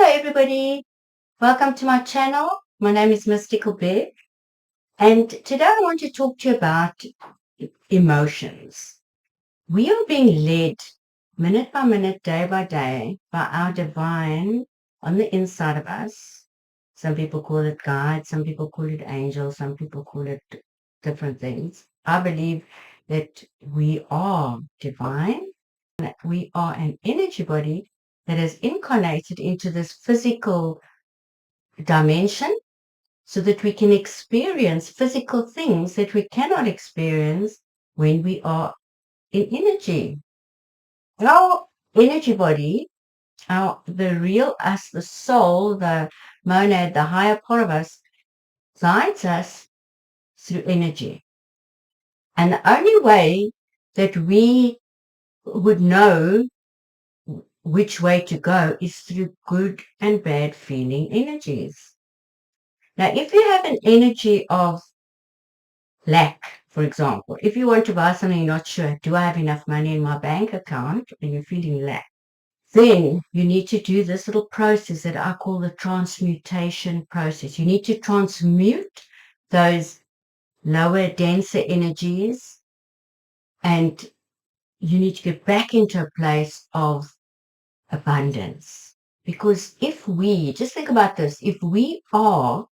Hello everybody, welcome to my channel. My name is Mystical Bev, and today I want to talk to you about emotions. We are being led minute by minute, day by day, by our divine on the inside of us. Some people call it guide, some people call it angel, some people call it different things. I believe that we are divine, that we are an energy body that is incarnated into this physical dimension so that we can experience physical things that we cannot experience when we are in energy. Our energy body, the real us, the soul, the monad, the higher part of us, guides us through energy. And the only way that we would know which way to go is through good and bad feeling energies. Now, if you have an energy of lack, for example, if you want to buy something, you're not sure, do I have enough money in my bank account, and you're feeling lack, then you need to do this little process that I call the transmutation process. You need to transmute those lower, denser energies, and you need to get back into a place of abundance. Because if we, just think about this, if we are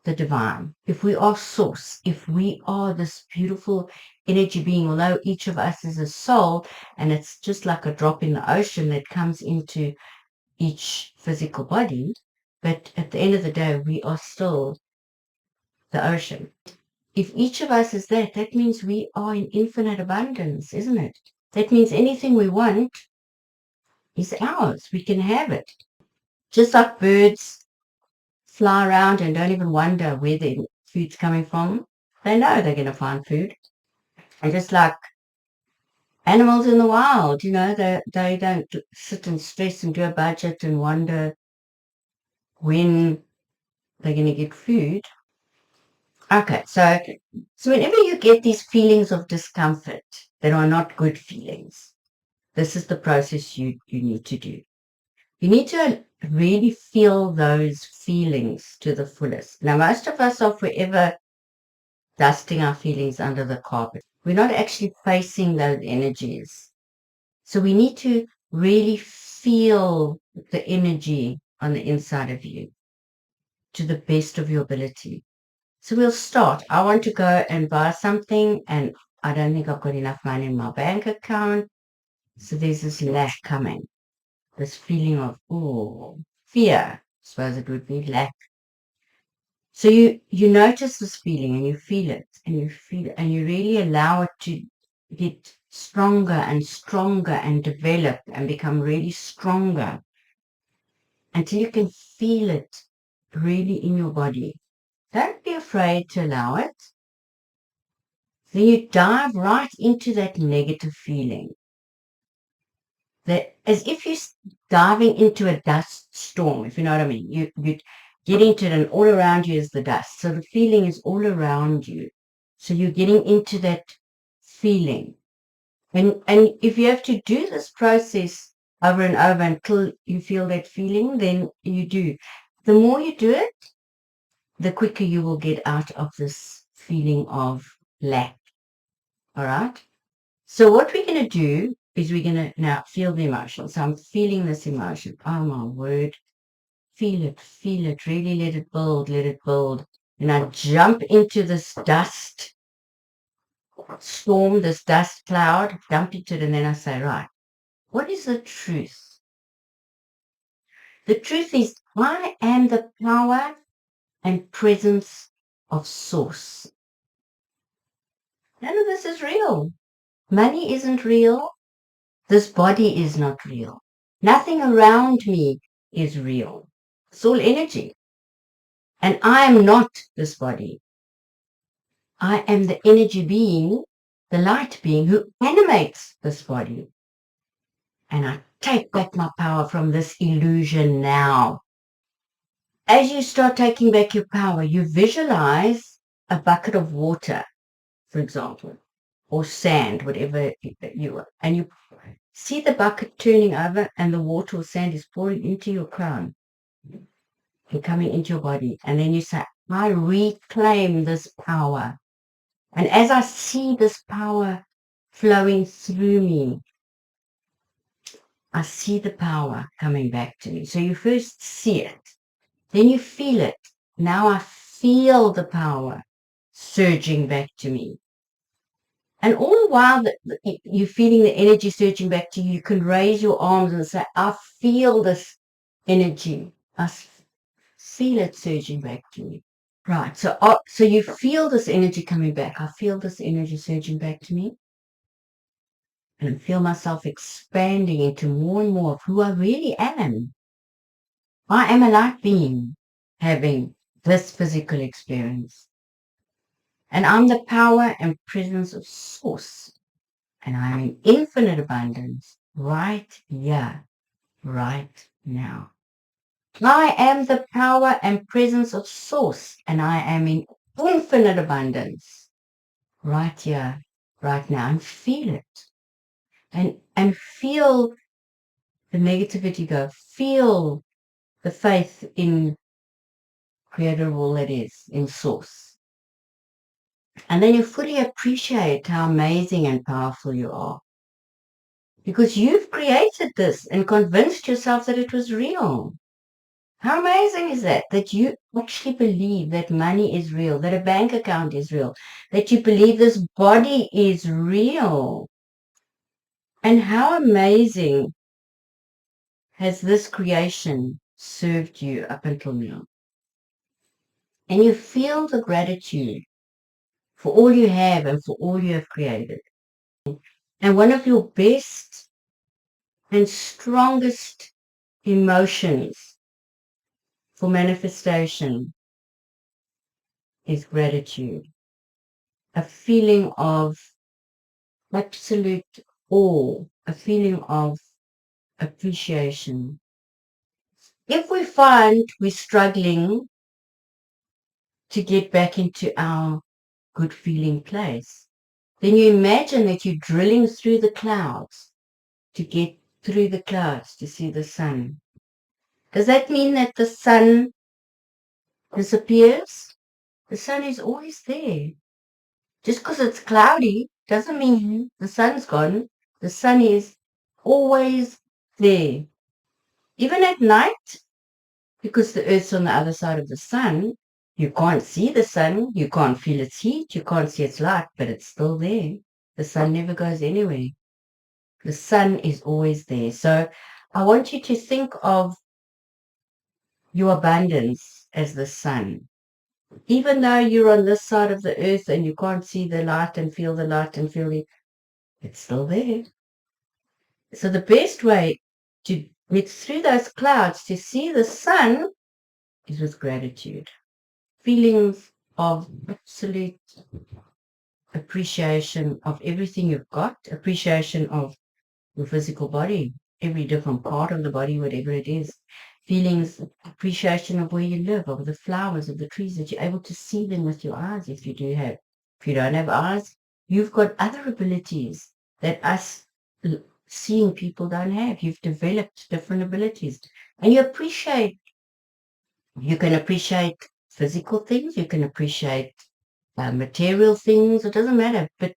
the divine, if we are source, if we are this beautiful energy being, although each of us is a soul, and it's just like a drop in the ocean that comes into each physical body, but at the end of the day, we are still the ocean. If each of us is that, that means we are in infinite abundance, isn't it? That means anything we want is ours. We can have it. Just like birds fly around and don't even wonder where their food's coming from. They know they're going to find food. And just like animals in the wild, they don't sit and stress and do a budget and wonder when they're going to get food. Okay, so whenever you get these feelings of discomfort that are not good feelings, this is the process you need to do. You need to really feel those feelings to the fullest. Now, most of us are forever dusting our feelings under the carpet. We're not actually facing those energies. So we need to really feel the energy on the inside of you to the best of your ability. So we'll start. I want to go and buy something, and I don't think I've got enough money in my bank account. So there's this lack coming, this feeling of, fear, I suppose it would be lack. So you notice this feeling and you feel it and you feel it and you really allow it to get stronger and stronger and develop and become really stronger until you can feel it really in your body. Don't be afraid to allow it. Then you dive right into that negative feeling. That as if you're diving into a dust storm, if you know what I mean. You get into it and all around you is the dust. So the feeling is all around you. So you're getting into that feeling. And if you have to do this process over and over until you feel that feeling, then you do. The more you do it, the quicker you will get out of this feeling of lack. All right? So what we're going to do is we're going to now feel the emotion. So I'm feeling this emotion. Oh, my word. Feel it, really let it build. And I jump into this dust storm, this dust cloud, dump into it, and then I say, right, what is the truth? The truth is I am the power and presence of source. None of this is real. Money isn't real. This body is not real. Nothing around me is real. It's all energy. And I am not this body. I am the energy being, the light being who animates this body. And I take back my power from this illusion now. As you start taking back your power, you visualize a bucket of water, for example, or sand, whatever you want, and you See the bucket turning over and the water or sand is pouring into your crown and coming into your body. And then you say, I reclaim this power. And as I see this power flowing through me, I see the power coming back to me. So you first see it, then you feel it. Now I feel the power surging back to me. And all the while that you're feeling the energy surging back to you, you can raise your arms and say, I feel this energy. I feel it surging back to me. Right. So you feel this energy coming back. I feel this energy surging back to me. And I feel myself expanding into more and more of who I really am. I am a light being having this physical experience. And I'm the power and presence of Source. And I am in infinite abundance right here, right now. I am the power and presence of Source. And I am in infinite abundance right here, right now. And feel it. And feel the negativity go. Feel the faith in Creator of all that is, in Source. And then you fully appreciate how amazing and powerful you are. Because you've created this and convinced yourself that it was real. How amazing is that? That you actually believe that money is real, that a bank account is real, that you believe this body is real. And how amazing has this creation served you up until now? And you feel the gratitude for all you have and for all you have created. And one of your best and strongest emotions for manifestation is gratitude. A feeling of absolute awe, a feeling of appreciation. If we find we're struggling to get back into our good feeling place, then you imagine that you're drilling through the clouds to get through the clouds to see the sun. Does that mean that the sun disappears? The sun is always there. Just because it's cloudy doesn't mean the sun's gone. The sun is always there. Even at night, because the earth's on the other side of the sun, you can't see the sun, you can't feel its heat, you can't see its light, but it's still there. The sun never goes anywhere. The sun is always there. So I want you to think of your abundance as the sun. Even though you're on this side of the earth and you can't see the light and feel it, it's still there. So the best way to get through those clouds to see the sun is with gratitude. Feelings of absolute appreciation of everything you've got, appreciation of your physical body, every different part of the body, whatever it is. Feelings, appreciation of where you live, of the flowers, of the trees, that you're able to see them with your eyes if you do have. If you don't have eyes, you've got other abilities that us seeing people don't have. You've developed different abilities. And you can appreciate physical things, you can appreciate material things, it doesn't matter. But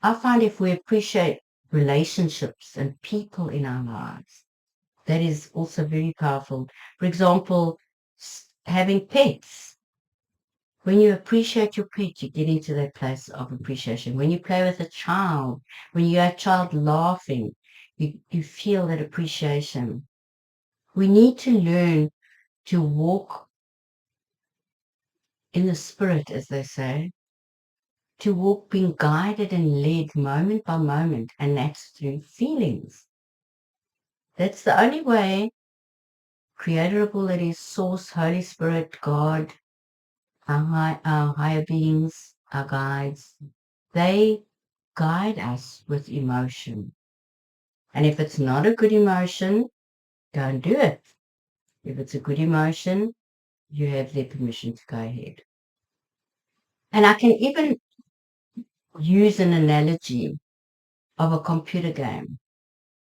I find if we appreciate relationships and people in our lives, that is also very powerful. For example, having pets. When you appreciate your pet, you get into that place of appreciation. When you play with a child, when you have a child laughing, you feel that appreciation. We need to learn to walk in the spirit, as they say, to walk being guided and led moment by moment, and that's through feelings. That's the only way Creator of all that is, Source, Holy Spirit, God, our higher beings, our guides, they guide us with emotion. And if it's not a good emotion, don't do it. If it's a good emotion, you have their permission to go ahead. And I can even use an analogy of a computer game.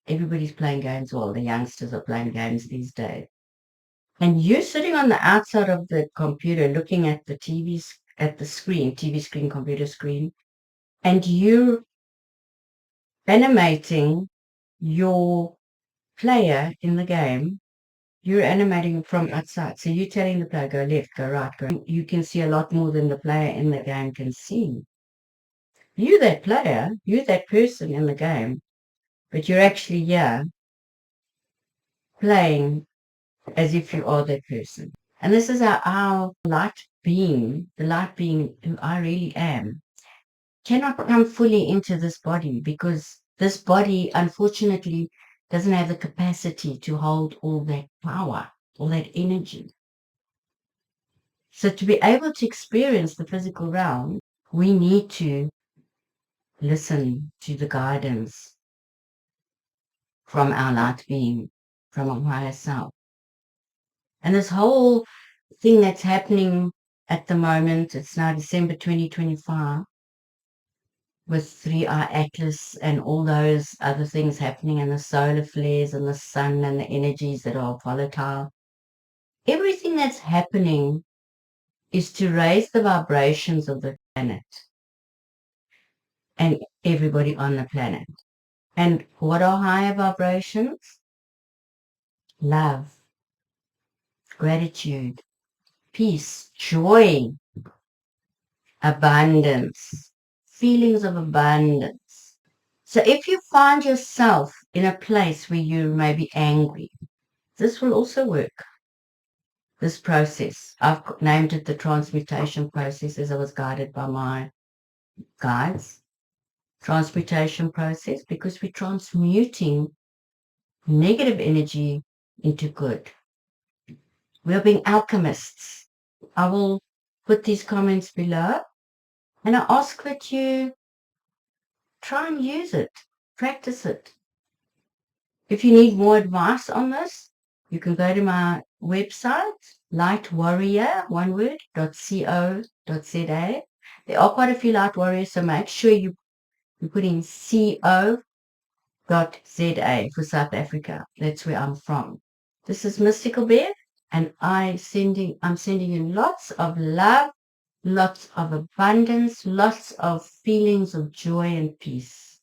everybody's playing games. Well, the youngsters are playing games these days. And you're sitting on the outside of the computer looking at the at the screen, TV screen, computer screen, and you're animating your player in the game. You're animating from outside. So you're telling the player, go left, go right, go. You can see a lot more than the player in the game can see. You're that player, you're that person in the game, but you're actually here playing as if you are that person. And this is our light being, the light being who I really am, cannot come fully into this body because this body, unfortunately, doesn't have the capacity to hold all that power, all that energy. So to be able to experience the physical realm, we need to listen to the guidance from our light being, from our higher self. And this whole thing that's happening at the moment, it's now December 2025, with 3-eye Atlas and all those other things happening, and the solar flares and the sun and the energies that are volatile. Everything that's happening is to raise the vibrations of the planet and everybody on the planet. And what are higher vibrations? Love, gratitude, peace, joy, abundance, feelings of abundance. So if you find yourself in a place where you may be angry, this will also work. This process, I've named it the transmutation process as I was guided by my guides. Transmutation process, because we're transmuting negative energy into good. We are being alchemists. I will put these comments below, and I ask that you try and use it, practice it. If you need more advice on this, you can go to my website, lightwarrior, one word, .co.za. There are quite a few light warriors, so make sure you put in co.za for South Africa. That's where I'm from. This is Mystical Bev, and I'm sending you lots of love, lots of abundance, lots of feelings of joy and peace.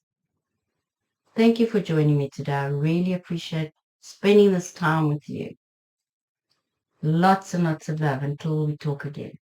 Thank you for joining me today. I really appreciate spending this time with you. Lots and lots of love until we talk again.